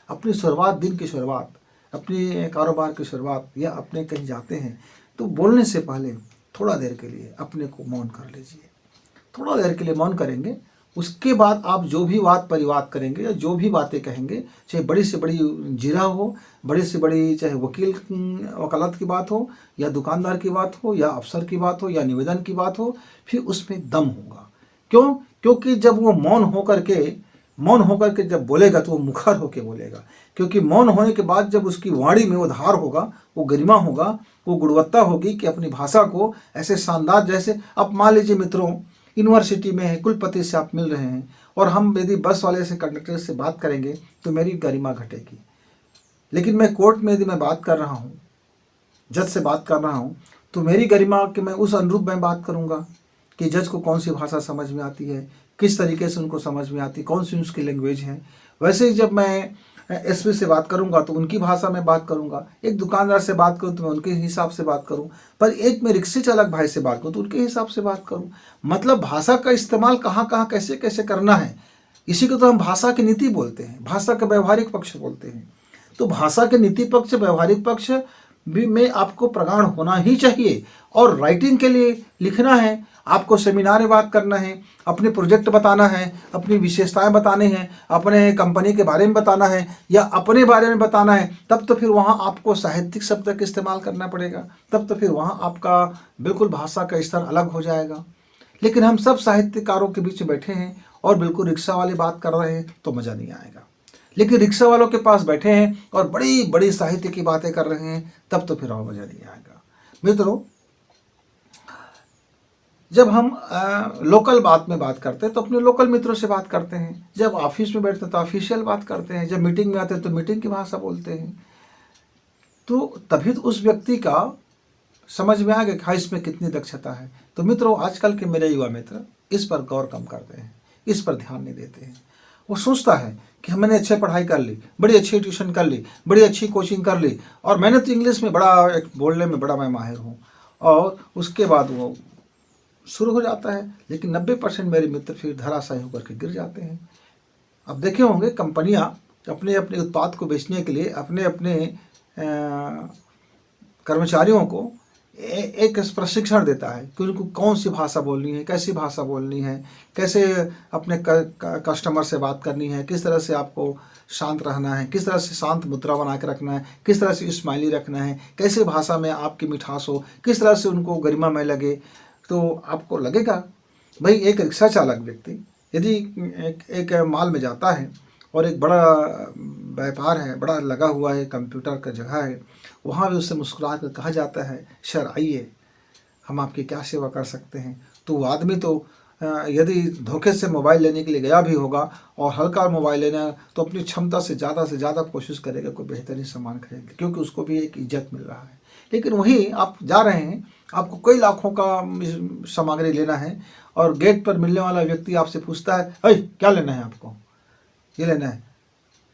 अपनी शुरुआत, दिन की शुरुआत, अपने कारोबार की शुरुआत, या अपने कहीं जाते हैं, तो बोलने से पहले थोड़ा देर के लिए अपने को मौन कर लीजिए, थोड़ा देर के लिए मौन करेंगे। उसके बाद आप जो भी वाद परिवाद करेंगे या जो भी बातें कहेंगे, चाहे बड़ी से बड़ी जिरह हो, बड़ी से बड़ी चाहे वकालत की बात हो, या दुकानदार की बात हो, या अफसर की बात हो, या निवेदन की बात हो, फिर उसमें दम होगा। क्यों? क्योंकि जब वो मौन होकर के जब बोलेगा तो वो मुखर होकर बोलेगा। क्योंकि मौन होने के बाद जब उसकी वाणी में वो धार होगा, वो गरिमा होगा, वो गुणवत्ता होगी कि अपनी भाषा को ऐसे शानदार, जैसे अब मान लीजिए मित्रों, यूनिवर्सिटी में है, कुलपति से आप मिल रहे हैं और हम यदि बस वाले से, कंडक्टर से बात करेंगे तो मेरी गरिमा घटेगी। लेकिन मैं कोर्ट में यदि मैं बात कर रहा हूँ, जज से बात कर रहा हूँ, तो मेरी गरिमा कि मैं उस अनुरूप में बात करूँगा कि जज को कौन सी भाषा समझ में आती है, किस तरीके से उनको समझ में आती, कौन सी उसकी लैंग्वेज है। वैसे ही जब मैं एसपी से बात करूंगा तो उनकी भाषा में बात करूंगा, एक दुकानदार से बात करूं तो मैं उनके हिसाब से बात करूं, पर एक मैं रिक्शे चालक भाई से बात करूं तो उनके हिसाब से बात करूं। मतलब भाषा का इस्तेमाल कहाँ कहाँ कैसे कैसे करना है, इसी को तो हम भाषा की नीति बोलते हैं, भाषा का व्यवहारिक पक्ष बोलते हैं। तो भाषा के नीति पक्ष, व्यवहारिक पक्ष भी में आपको प्रगाढ़ होना ही चाहिए। और राइटिंग के लिए लिखना है, आपको सेमिनार में बात करना है, अपने प्रोजेक्ट बताना है, अपनी विशेषताएं बताने हैं, अपने कंपनी के बारे में बताना है या अपने बारे में बताना है, तब तो फिर वहाँ आपको साहित्यिक शब्द का इस्तेमाल करना पड़ेगा, तब तो फिर वहाँ आपका बिल्कुल भाषा का स्तर अलग हो जाएगा। लेकिन हम सब साहित्यकारों के बीच में बैठे हैं और बिल्कुल रिक्शा वाली बात कर रहे हैं तो मज़ा नहीं आएगा। लेकिन रिक्शा वालों के पास बैठे हैं और बड़ी बड़ी साहित्य की बातें कर रहे हैं, तब तो फिर और मज़ा नहीं आएगा। मित्रों, जब हम लोकल बात में बात करते हैं तो अपने लोकल मित्रों से बात करते हैं, जब ऑफिस में बैठते हैं तो ऑफिशियल बात करते हैं, जब मीटिंग में आते हैं तो मीटिंग की भाषा बोलते हैं। तो तभी तो उस व्यक्ति का समझ में आ गया कि हाँ, इसमें कितनी दक्षता है। तो मित्रों, आजकल के मेरे युवा मित्र इस पर गौर कम करते हैं, इस पर ध्यान नहीं देते हैं। वो सोचता है कि मैंने अच्छी पढ़ाई कर ली, बड़ी अच्छी ट्यूशन कर ली, बड़ी अच्छी कोचिंग कर ली, और मैंने तो इंग्लिश में बड़ा, एक बोलने में बड़ा मैं माहिर हूँ, और उसके बाद वो शुरू हो जाता है। लेकिन 90% मेरे मित्र फिर धराशायी होकर के गिर जाते हैं। अब देखे होंगे, कंपनियां अपने अपने उत्पाद को बेचने के लिए अपने अपने कर्मचारियों को एक प्रशिक्षण देता है कि उनको कौन सी भाषा बोलनी है, कैसी भाषा बोलनी है, कैसे अपने कस्टमर से बात करनी है, किस तरह से आपको शांत रहना है, किस तरह से शांत मुद्रा बना के रखना है, किस तरह से स्माइली रखना है, कैसे भाषा में आपकी मिठास हो, किस तरह से उनको गरिमा में लगे। तो आपको लगेगा भाई, एक रिक्शा चालक व्यक्ति यदि एक मॉल में जाता है और एक बड़ा व्यापार है, बड़ा लगा हुआ है, कंप्यूटर का जगह है, वहाँ भी उससे मुस्कुरा कर कहा जाता है, सर आइए, हम आपकी क्या सेवा कर सकते हैं। तो वो आदमी तो यदि धोखे से मोबाइल लेने के लिए गया भी होगा और हल्का मोबाइल लेना, तो अपनी क्षमता से ज़्यादा कोशिश करेगा कोई बेहतरीन सामान खरीदने, क्योंकि उसको भी एक इज्जत मिल रहा है। लेकिन वहीं आप जा रहे हैं, आपको कई लाखों का सामग्री लेना है और गेट पर मिलने वाला व्यक्ति आपसे पूछता है, अरे क्या लेना है आपको? ये लेना है,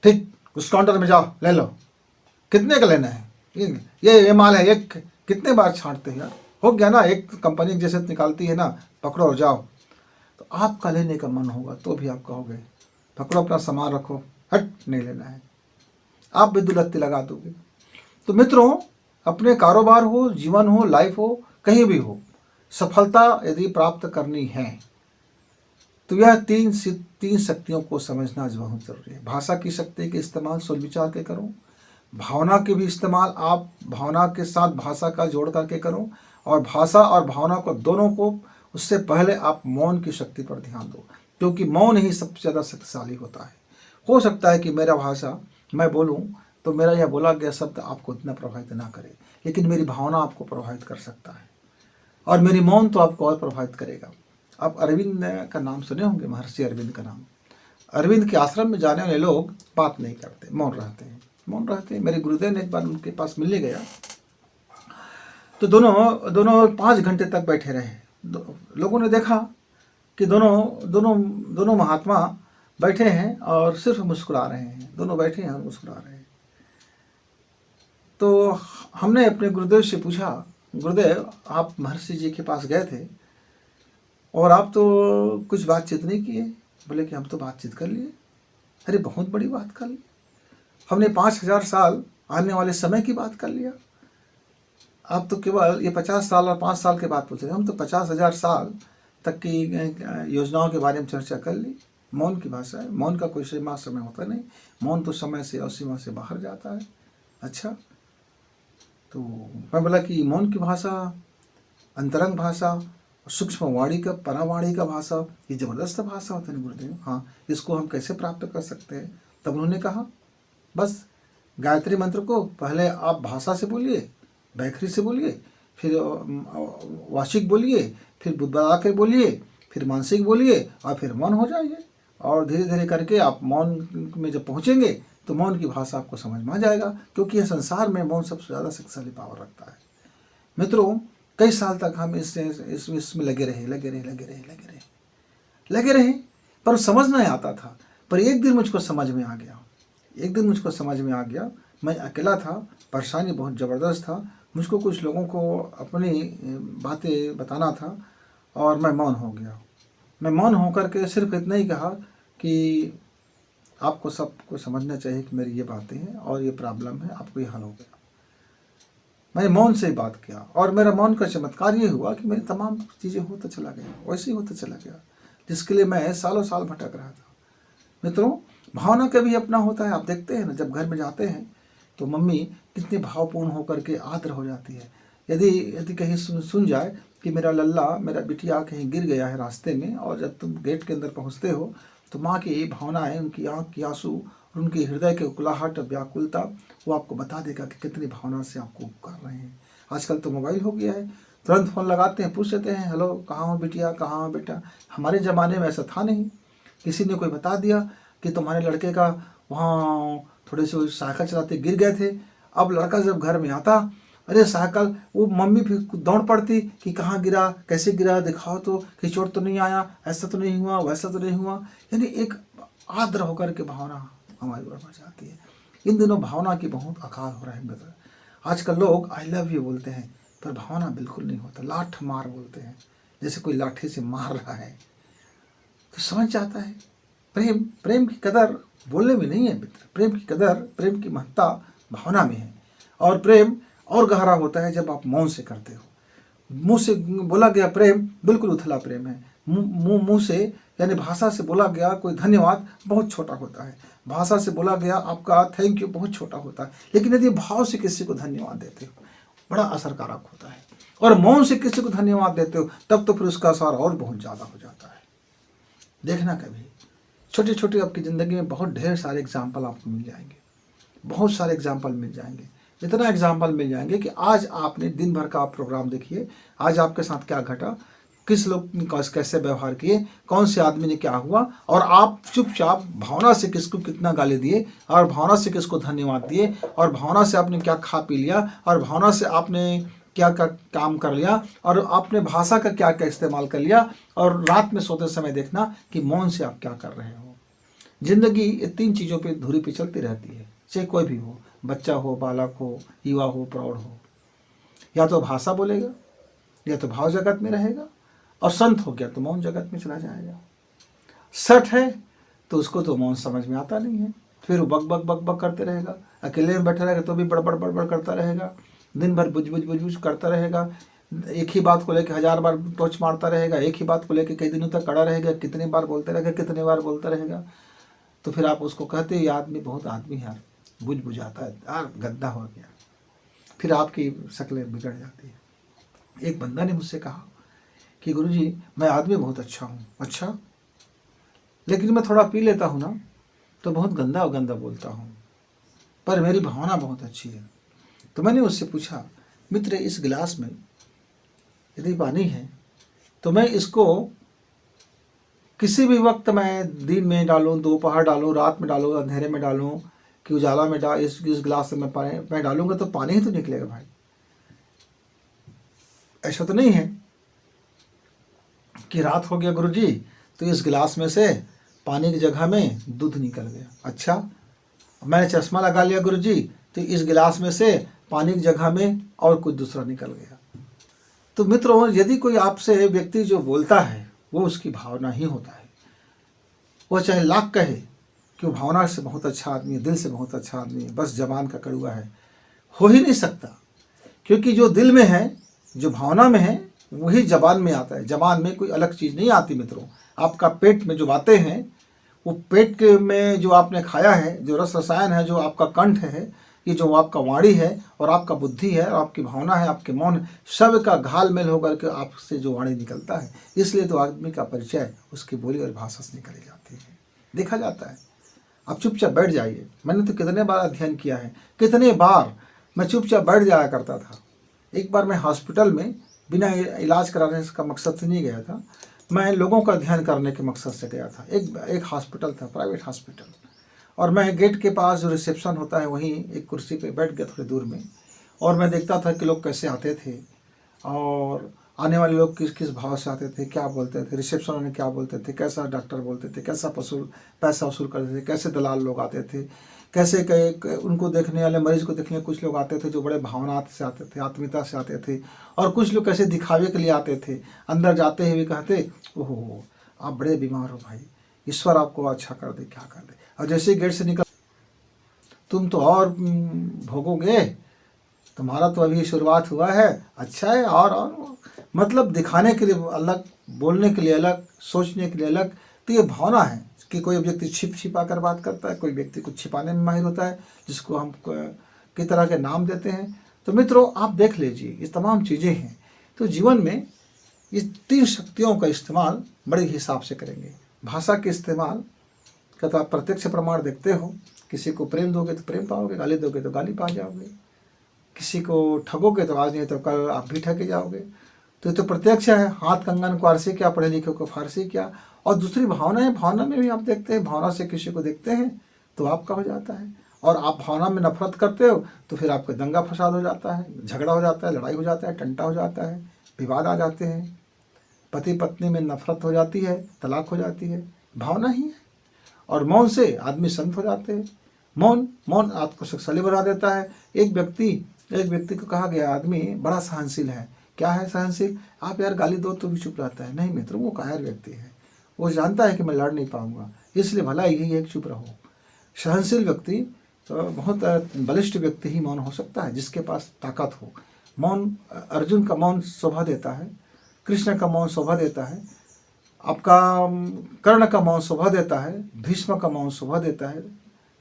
ठीक, उस काउंटर में जाओ ले लो। कितने का लेना है? ये माल है, एक कितने बार छांटते हैं यार, हो गया ना, एक कंपनी जैसे निकालती है ना, पकड़ो और जाओ। तो आपका लेने का मन होगा तो भी आप कहोगे पकड़ो अपना सामान रखो, हट, नहीं लेना है, आप भी दुलत्ती लगा दोगे। तो मित्रों, अपने कारोबार हो, जीवन हो, लाइफ हो, कहीं भी हो, सफलता यदि प्राप्त करनी है तो यह तीन शक्तियों को समझना बहुत जरूरी है। भाषा की शक्ति के इस्तेमाल सोच विचार के करो, भावना के भी इस्तेमाल आप भावना के साथ भाषा का जोड़ करके करो, और भाषा और भावना को दोनों को, उससे पहले आप मौन की शक्ति पर ध्यान दो, क्योंकि मौन ही सबसे ज़्यादा शक्तिशाली होता है। हो सकता है कि मेरा भाषा मैं बोलूँ तो मेरा यह बोला गया शब्द आपको इतना प्रभावित ना करे, लेकिन मेरी भावना आपको प्रभावित कर सकता है, और मेरी मौन तो आपको और प्रभावित करेगा। आप अरविंद का नाम सुने होंगे, महर्षि अरविंद का नाम। अरविंद के आश्रम में जाने वाले लोग बात नहीं करते, मौन रहते हैं। मेरे गुरुदेव ने एक बार उनके पास मिलने गया तो दोनों 5 घंटे तक बैठे रहे। लोगों ने देखा कि दोनों महात्मा बैठे हैं और सिर्फ मुस्कुरा रहे हैं, दोनों बैठे हैं और मुस्कुरा रहे हैं। तो हमने अपने गुरुदेव से पूछा, गुरुदेव आप महर्षि जी के पास गए थे और आप तो कुछ बातचीत नहीं किए। बोले कि हम तो बातचीत कर लिए। अरे बहुत बड़ी बात कर ली, हमने 5000 साल आने वाले समय की बात कर लिया। आप तो केवल ये 50 साल और 5 साल के बाद पूछे, हम तो 50,000 साल तक की योजनाओं के बारे में चर्चा कर ली। मौन की भाषा है, मौन का कोई सीमा समय होता नहीं, मौन तो समय से और सीमा से बाहर जाता है। अच्छा, तो मैं बोला कि मौन की भाषा, अंतरंग भाषा, सूक्ष्म वाणी का, परावाणी का भाषा, ये ज़बरदस्त भाषा होता है गुरुदेव। हाँ, इसको हम कैसे प्राप्त कर सकते हैं? तब उन्होंने कहा बस गायत्री मंत्र को पहले आप भाषा से बोलिए, बैखरी से बोलिए, फिर वाचिक बोलिए, फिर बुद्धबा के बोलिए, फिर मानसिक बोलिए और फिर मौन हो जाइए। और धीरे धीरे करके आप मौन में जब पहुँचेंगे तो मौन की भाषा आपको समझ में आ जाएगा, क्योंकि यह संसार में मौन सबसे ज़्यादा शक्तिशाली पावर रखता है। मित्रों, कई साल तक हम इसमें लगे रहे, पर समझ नहीं आता था। पर एक दिन मुझको समझ में आ गया, मैं अकेला था, परेशानी बहुत ज़बरदस्त था, मुझको कुछ लोगों को अपनी बातें बताना था और मैं मौन हो गया। मैं मौन होकर के सिर्फ इतना ही कहा कि आपको सबको समझना चाहिए कि मेरी ये बातें हैं और ये प्रॉब्लम है, आपको ये हल हो गया। मैंने मौन से ही बात किया और मेरा मौन का चमत्कार ये हुआ कि मेरी तमाम चीज़ें होता चला गया, वैसे ही होता चला गया जिसके लिए मैं सालों साल भटक रहा था। मित्रों, भावना का भी अपना होता है। आप देखते हैं ना, जब घर में जाते हैं तो मम्मी कितनी भावपूर्ण होकर के आर्द्र हो जाती है। यदि कहीं सुन जाए कि मेरा लल्ला, मेरा बिटिया कहीं गिर गया है रास्ते में, और जब तुम गेट के अंदर पहुंचते हो तो माँ की ये भावनाएं, उनकी आँख की आंसू और उनके हृदय के उकलाहट, व्याकुलता, वो आपको बता देगा कि कितनी भावना से आपको कर रहे हैं। आजकल तो मोबाइल हो गया है, तुरंत फ़ोन लगाते हैं, पूछ लेते हैं, हेलो कहाँ हो बिटिया, कहाँ हो बेटा। हमारे ज़माने में ऐसा था नहीं। किसी ने कोई बता दिया कि तुम्हारे लड़के का वहाँ थोड़े से साइकिल चलाते गिर गए थे। अब लड़का जब घर में आता, अरे साइकिल, वो मम्मी फिर दौड़ पड़ती कि कहाँ गिरा, कैसे गिरा, दिखाओ तो, कि चोट तो नहीं आया, ऐसा तो नहीं हुआ, वैसा तो नहीं हुआ। यानी एक आर्द्र होकर के भावना हमारी ओर बढ़ जाती है। इन दिनों भावना की बहुत अकाल हो रहा है मित्र। आजकल लोग आई लव यू बोलते हैं, पर भावना बिल्कुल नहीं होता, लाठ मार बोलते हैं, जैसे कोई लाठी से मार रहा है। तो समझ जाता है प्रेम की कदर बोलने में नहीं है मित्र। प्रेम की कदर, प्रेम की महत्ता भावना में है। और प्रेम और गहरा होता है जब आप मौन से करते हो। मुंह से बोला गया प्रेम बिल्कुल उथला प्रेम है। मुंह से यानी भाषा से बोला गया कोई धन्यवाद बहुत छोटा होता है, भाषा से बोला गया आपका थैंक यू बहुत छोटा होता है। लेकिन यदि भाव से किसी को धन्यवाद देते हो, बड़ा असरकारक होता है। और मौन से किसी को धन्यवाद देते हो, तब तो फिर उसका असर और बहुत ज़्यादा हो जाता है। देखना कभी छोटे छोटे आपकी ज़िंदगी में बहुत ढेर सारे एग्जाम्पल आपको मिल जाएंगे, बहुत सारे एग्जाम्पल मिल जाएंगे। इतना एग्जाम्पल मिल जाएंगे कि आज आपने दिन भर का आप प्रोग्राम देखिए, आज आपके साथ क्या घटा, किस लोग कैसे व्यवहार किए, कौन से आदमी ने क्या हुआ, और आप चुपचाप भावना से किसको कितना गाली दिए, और भावना से किसको धन्यवाद दिए, और भावना से आपने क्या खा पी लिया, और भावना से आपने क्या काम कर लिया, और आपने भाषा का क्या क्या इस्तेमाल कर लिया। और रात में सोते समय देखना कि मौन से आप क्या कर रहे हो। जिंदगी ये तीन चीज़ों पे धुरी पे चलती रहती है, चाहे कोई भी हो, बच्चा हो, बालक हो, युवा हो, प्रौढ़ हो। या तो भाषा बोलेगा, या तो भाव जगत में रहेगा, और संत हो गया तो मौन जगत में चला जाएगा। सठ है तो उसको तो मौन समझ में आता नहीं है, फिर वो बक बक बक बक करते रहेगा, अकेले में बैठा रहेगा तो भी बड़बड़ बड़बड़ करता रहेगा, दिन भर बुझ बुझ बुझ बुझ करता रहेगा, एक ही बात को लेकर 1000 बार टोच मारता रहेगा, एक ही बात को लेकर कई दिनों तक खड़ा रहेगा, कितने बार बोलते रहेगा, कितने बार बोलता रहेगा। तो फिर आप उसको कहते ये आदमी बहुत आदमी है यार, बुझ बुझाता है यार, गद्दा हो गया, फिर आपकी शक्लें बिगड़ जाती है। एक बंदा ने मुझसे कहा कि गुरुजी मैं आदमी बहुत अच्छा हूँ। अच्छा, लेकिन मैं थोड़ा पी लेता हूँ ना तो बहुत गंदा गंदा बोलता हूँ, पर मेरी भावना बहुत अच्छी है। तो मैंने उससे पूछा, मित्र इस गिलास में यदि पानी है तो मैं इसको किसी भी वक्त मैं दिन में डालूँ, दोपहर डालूँ, रात में डालूँ, अंधेरे में डालूँ, कि उजाला में इस गिलास से मैं डालूंगा तो पानी ही तो निकलेगा भाई। ऐसा तो नहीं है कि रात हो गया गुरुजी तो इस गिलास में से पानी की जगह में दूध निकल गया। अच्छा, मैंने चश्मा लगा लिया गुरुजी तो इस गिलास में से पानी की जगह में और कुछ दूसरा निकल गया। तो मित्रों, यदि कोई आपसे व्यक्ति जो बोलता है वो उसकी भावना ही होता है। वो चाहे लाख कहे कि वो भावना से बहुत अच्छा आदमी है, दिल से बहुत अच्छा आदमी है, बस जबान का कड़वा है, हो ही नहीं सकता। क्योंकि जो दिल में है, जो भावना में है, वही जबान में आता है। जबान में कोई अलग चीज़ नहीं आती मित्रों। आपका पेट में जो बातें हैं, वो पेट के में जो आपने खाया है, जो रस रसायन है, जो आपका कंठ है, ये जो आपका वाणी है और आपका बुद्धि है और आपकी भावना है, आपके मौन, सब का घालमेल होकर के आपसे जो वाणी निकलता है, इसलिए तो आदमी का परिचय उसकी बोली और भाषा से निकली जाती है, देखा जाता है। आप चुपचाप बैठ जाइए। मैंने तो कितने बार अध्ययन किया है, कितने बार मैं चुपचाप बैठ जाया करता था। एक बार मैं हॉस्पिटल में बिना इलाज कराने का मकसद से नहीं गया था, मैं लोगों का अध्ययन करने के मकसद से गया था। एक हॉस्पिटल था, प्राइवेट हॉस्पिटल, और मैं गेट के पास जो रिसेप्शन होता है वहीं एक कुर्सी पे बैठ गया थोड़ी दूर में, और मैं देखता था कि लोग कैसे आते थे और आने वाले लोग किस किस भाव से आते थे, क्या बोलते थे, रिसेप्शन वाले क्या बोलते थे, कैसा डॉक्टर बोलते थे, कैसा पैसा वसूल करते थे, कैसे दलाल लोग आते थे, कैसे उनको देखने वाले, मरीज को देखने कुछ लोग आते थे जो बड़े भावना से आते थे, आत्मीयता से आते थे, और कुछ लोग कैसे दिखावे के लिए आते थे। अंदर जाते ही भी कहते, ओहो आप बड़े बीमार हो भाई, ईश्वर आपको अच्छा कर दे, क्या कर दे। और जैसे ही गेट से निकल, तुम तो और भोगोगे, तुम्हारा तो अभी शुरुआत हुआ है, अच्छा है, और मतलब दिखाने के लिए अलग, बोलने के लिए अलग, सोचने के लिए अलग। तो ये भावना है कि कोई व्यक्ति छिपा कर बात करता है, कोई व्यक्ति कुछ छिपाने में माहिर होता है, जिसको हम कई तरह के नाम देते हैं। तो मित्रों आप देख लीजिए, ये तमाम चीज़ें हैं। तो जीवन में ये 3 शक्तियों का इस्तेमाल बड़े हिसाब से करेंगे। भाषा के इस्तेमाल का तो आप प्रत्यक्ष प्रमाण देखते हो, किसी को प्रेम दोगे तो प्रेम पाओगे, गाली दोगे तो गाली पा जाओगे, किसी को ठगोगे तो आज नहीं तो कल आप भी ठगे जाओगे। तो ये तो प्रत्यक्ष है। हाथ कंगन को आरसी क्या, पढ़े लिखे को फारसी क्या। और दूसरी भावना है, भावना में भी आप देखते हैं, भावना से किसी को देखते हैं तो आपका हो जाता है, और आप भावना में नफरत करते हो तो फिर आपका दंगा फसाद हो जाता है, झगड़ा हो जाता है, लड़ाई हो जाता है, टंटा हो जाता है, विवाद आ जाते हैं, पति पत्नी में नफरत हो जाती है, तलाक हो जाती है, भावना ही है। और मौन से आदमी संत हो जाते हैं। मौन आपको शक्तिशाली बना देता है। एक व्यक्ति को कहा गया, आदमी बड़ा सहनशील है। क्या है सहनशील? आप यार गाली दो तो भी चुप रहता है। नहीं मित्रों, वो कायर व्यक्ति है, वो जानता है कि मैं लड़ नहीं पाऊंगा, इसलिए भला यही है कि चुप रहो। सहनशील व्यक्ति तो बहुत बलिष्ठ व्यक्ति ही मौन हो सकता है, जिसके पास ताकत हो। मौन, अर्जुन का मौन शोभा देता है, कृष्ण का मौन शोभा देता है, आपका कर्ण का मौन शोभा देता है, भीष्म का मौन शोभा देता है,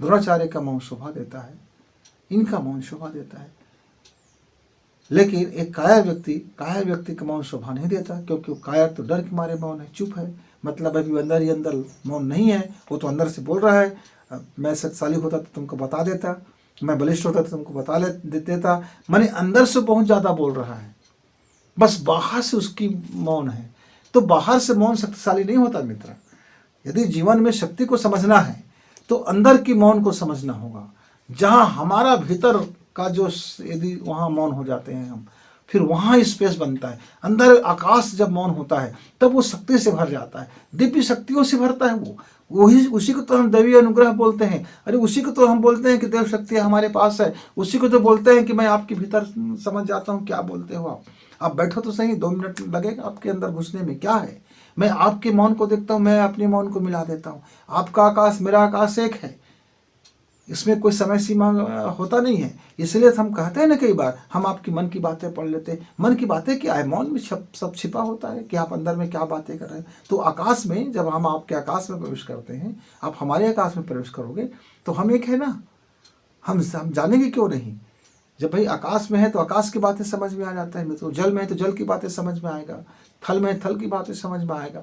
द्रोणाचार्य का मौन शोभा देता है, इनका मौन शोभा देता है। लेकिन एक कायर व्यक्ति का मौन शोभा नहीं देता, क्योंकि वो कायर तो डर के मारे मौन है, चुप है। मतलब अभी अंदर ही अंदर मौन नहीं है, वो तो अंदर से बोल रहा है। मैं शक्तिशाली होता तो तुमको बता देता, मैं बलिष्ठ होता तो तुमको बता देता। माने अंदर से बहुत ज़्यादा बोल रहा है, बस बाहर से उसकी मौन है। तो बाहर से मौन शक्तिशाली नहीं होता मित्र। यदि जीवन में शक्ति को समझना है तो अंदर की मौन को समझना होगा। जहाँ हमारा भीतर का जो, यदि वहाँ मौन हो जाते हैं हम, फिर वहाँ स्पेस बनता है। अंदर आकाश जब मौन होता है तब वो शक्ति से भर जाता है, दिव्य शक्तियों से भरता है। वही उसी को तो हम दैवीय अनुग्रह बोलते हैं। अरे उसी को तो हम बोलते हैं कि देव शक्ति हमारे पास है। उसी को तो बोलते हैं कि मैं आपके भीतर समझ जाता हूँ क्या बोलते हो आप बैठो तो सही, 2 मिनट लगेगा आपके अंदर घुसने में। क्या है, मैं आपके मौन को देखता हूँ, मैं अपने मौन को मिला देता हूँ। आपका आकाश मेरा आकाश एक है, इसमें कोई समय सीमा होता नहीं है। इसलिए हम कहते हैं ना, कई बार हम आपकी मन की बातें पढ़ लेते हैं। मन की बातें क्या है? मौन में सब छिपा होता है कि आप अंदर में क्या बातें कर रहे हैं। तो आकाश में जब हम आपके आकाश में प्रवेश करते हैं, आप हमारे आकाश में प्रवेश करोगे तो हम एक है ना, हम जानेंगे क्यों नहीं। जब भाई आकाश में है तो आकाश की बातें समझ में आ जाता है मित्रों, जल में है तो जल की बातें समझ में आएगा, थल में है थल की बातें समझ में आएगा।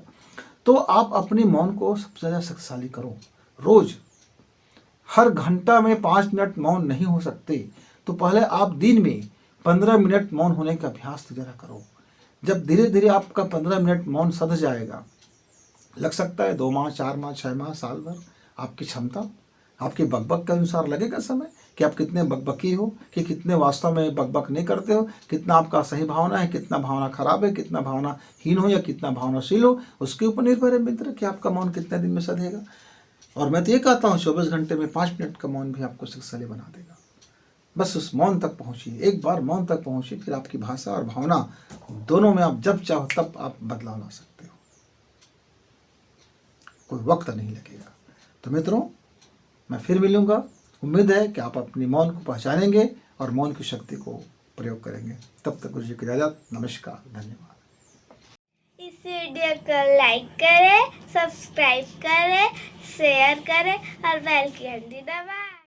तो आप अपने मौन को सबसे ज़्यादा शक्तिशाली करो। रोज हर घंटा में 5 मिनट मौन नहीं हो सकते, तो पहले आप दिन में 15 मिनट मौन होने का अभ्यास तो जरा करो। जब धीरे धीरे आपका 15 मिनट मौन सध जाएगा, लग सकता है 2 माह, 4 माह, 6 माह, साल भर, आपकी क्षमता, आपके बकबक के अनुसार लगेगा समय कि आप कितने बकबकी हो, कि कितने वास्तव में बकबक नहीं करते हो, कितना आपका सही भावना है, कितना भावना खराब है, कितना भावना हीन हो या कितना भावनाशील हो, उसके ऊपर निर्भर है मित्र कि आपका मौन कितने दिन में सधेगा। और मैं तो ये कहता हूँ 24 घंटे में 5 मिनट का मौन भी आपको शक्तिशाली बना देगा। बस उस मौन तक पहुँचिए, एक बार मौन तक पहुँचिए, फिर आपकी भाषा और भावना दोनों में आप जब चाहो तब आप बदलाव ला सकते हो, कोई वक्त नहीं लगेगा। तो मित्रों, मैं फिर मिलूँगा। उम्मीद है कि आप अपनी मौन को पहचानेंगे और मौन की शक्ति को प्रयोग करेंगे। तब तक गुरु जी की इजाज़त। नमस्कार, धन्यवाद। वीडियो को लाइक करें, सब्सक्राइब करें, शेयर करें और बेल की घंटी दबाएं।